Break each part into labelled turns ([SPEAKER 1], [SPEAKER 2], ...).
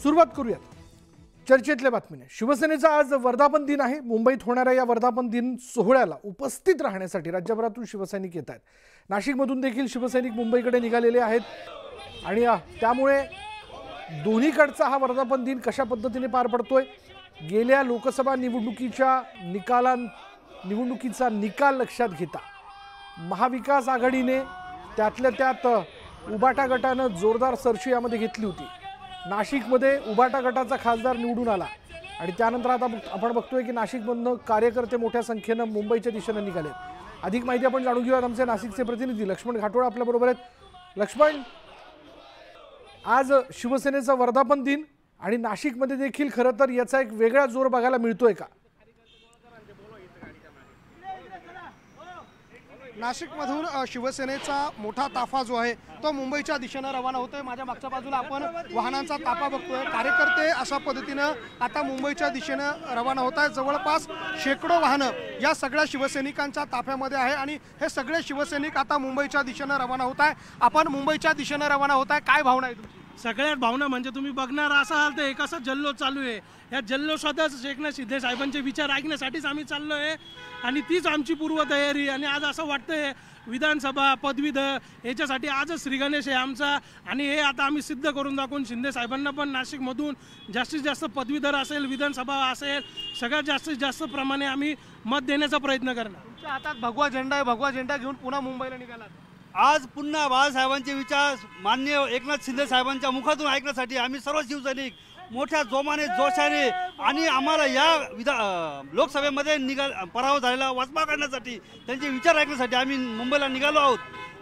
[SPEAKER 1] सुरुवात करूयात चर्चेतल्या बातमीने। शिवसेनेचा आज वर्धापन दिन आहे। मुंबईत होणाऱ्या या वर्धापन दिन सोहळ्याला उपस्थित राहण्यासाठी राज्यभरातून शिवसैनिक येत आहेत। नाशिकमधून देखील शिवसैनिक मुंबईकडे निघालेले आहेत आणि त्यामुळे दोन्हीकडचा हा वर्धापन दिन कशा पद्धतीने पार पडतोय, गेल्या लोकसभा निवडणुकीचा निकाल लक्षात घेता महाविकास आघाडीने त्यातल्या त्यात उबाटा गटाने जोरदार सरशी यामध्ये घेतली होती। नाशिकमध्ये उबाटा गटाचा खासदार निवडून आला आणि त्यानंतर आता आपण बघतोय की नाशिकमधून कार्यकर्ते मोठ्या संख्येने मुंबईच्या दिशेने निघाले। अधिक माहिती आपण जाणून घेऊयात। आमचे नाशिकचे प्रतिनिधी लक्ष्मण घाटोळ आपल्या बरोबर आहेत। लक्ष्मण, आज शिवसेनेचा वर्धापन दिन आणि नाशिकमध्ये देखील खरं तर याचा एक वेगळा जोर बघायला मिळतोय का?
[SPEAKER 2] नाशिकमधून शिवसेनेचा मोठा ताफा जो आहे तो मुंबईच्या दिशेने रवाना होतोय। माझ्या मागच्या बाजूला आपण वाहनांचा ताफा बघतोय। कार्यकर्ते अशा पद्धतीने आता मुंबईच्या दिशेने रवाना होत आहेत। जवळपास शेकडो वाहनं या सगळ्या शिवसैनिकांच्या ताफ्यामध्ये आहे आणि हे सगळे शिवसैनिक आता मुंबईच्या दिशेने रवाना होत आहे। आपण मुंबईच्या दिशेने रवाना होत आहे, काय भावना आहे तुमची?
[SPEAKER 3] सगळ्यात भावना म्हणजे तुम्ही बघणार असाल तर एक असा जल्लोष चालू आहे। या जल्लोषातच एकनाथ शिंदे साहेबांचे विचार ऐकण्यासाठीच आम्ही चाललोय आणि तीच आमची पूर्वतयारी। आणि आज असं वाटतंय विधानसभा पदवीधर याच्यासाठी आजच श्री गणेश आहे आमचा आणि हे आता आम्ही सिद्ध करून दाखवून शिंदे साहेबांना पण नाशिकमधून जास्तीत जास्त पदवीधर असेल, विधानसभा असेल, सगळ्यात जास्तीत जास्त प्रमाणे आम्ही मत देण्याचा प्रयत्न करणार।
[SPEAKER 2] तुमच्या हातात भगवा झेंडा आहे, भगवा झेंडा घेऊन पुन्हा मुंबईला निघालात।
[SPEAKER 4] आज पुन्हा बाळासाहेबांचे विचार माननीय एकनाथ शिंदे साहेबांच्या मुखातून ऐकण्यासाठी आम्ही सर्व शिवसैनिक मोठ्या जोमाने जोशाने आणि आम्हाला या लोकसभेमध्ये पराभव झालेला वचपा करण्यासाठी त्यांचे विचार ऐकण्यासाठी आम्ही मुंबईला निघालो आहोत।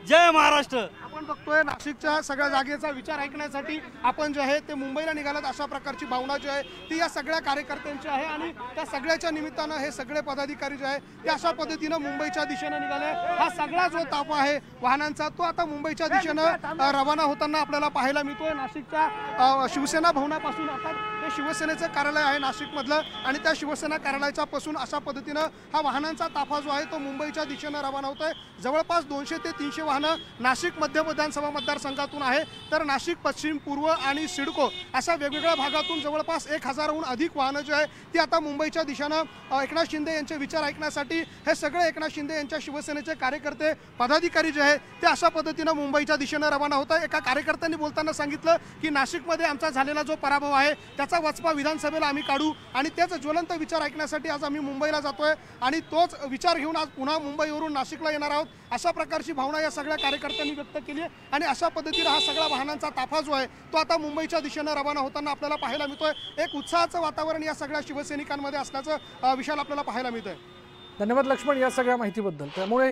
[SPEAKER 4] जय महाराष्ट्र।
[SPEAKER 2] आपण बघतोय नाशिकच्या सगळ्या जागेचा विचार ऐकण्यासाठी आपण जे आहे ते मुंबईला निघालात, अशा प्रकारची भावना जी आहे ती या सगळ्या कार्यकर्त्यांची आहे आणि त्या सगळ्याच्या निमित्तानं हे सगळे पदाधिकारी जे आहे ते अशा पद्धतीनं मुंबईच्या दिशेने निघाले। हा सगळा जो ताफा आहे वाहनांचा तो आता मुंबईच्या दिशेनं रवाना होताना आपल्याला पाहायला मिळतोय। नाशिकच्या शिवसेना भवनापासून आता हे शिवसेनेचं कार्यालय आहे नाशिकमधलं आणि त्या शिवसेना कार्यालयाच्या पासून अशा पद्धतीनं हा वाहनांचा ताफा जो आहे तो मुंबईच्या दिशेनं रवाना होतोय। जवळपास 200 ते 300 वाहनं नाशिक मध्य विधानसभा मतदारसंघातून आहे, तर नाशिक पश्चिम, पूर्व आणि सिडको अशा वेगवेगळ्या भागातून जवळपास 1000हून अधिक वाहनं जी आहे ती आता मुंबईच्या दिशेनं एकनाथ शिंदे यांचे विचार ऐकण्यासाठी हे सगळे एकनाथ शिंदे यांच्या शिवसेनेचे कार्यकर्ते पदाधिकारी जे आहे ते अशा पद्धतीनं मुंबईच्या दिशेनं रवाना होत आहे। एका कार्यकर्त्यांनी बोलताना सांगितलं की नाशिकमध्ये आमचा झालेला जो पराभव आहे त्याचा वचपा विधानसभेला आम्ही काढू आणि त्याच ज्वलंत विचार ऐकण्यासाठी आज आम्ही मुंबईला जातोय आणि तोच विचार घेऊन आज पुन्हा मुंबईवरून नाशिकला येणार आहोत, अशा प्रकारची भावना या सगळ्या कार्यकर्त्यांनी व्यक्त केली आहे। आणि अशा पद्धतीने हा सगळा वाहनांचा ताफा जो आहे तो आता मुंबईच्या दिशेने रवाना होताना आपल्याला पाहायला मिळतोय। एक उत्साहाचं वातावरण या सगळ्या शिवसैनिकांमध्ये असल्याचं विशाल आपल्याला पाहायला मिळतंय।
[SPEAKER 1] धन्यवाद लक्ष्मण या सगळ्या माहितीबद्दल। त्यामुळे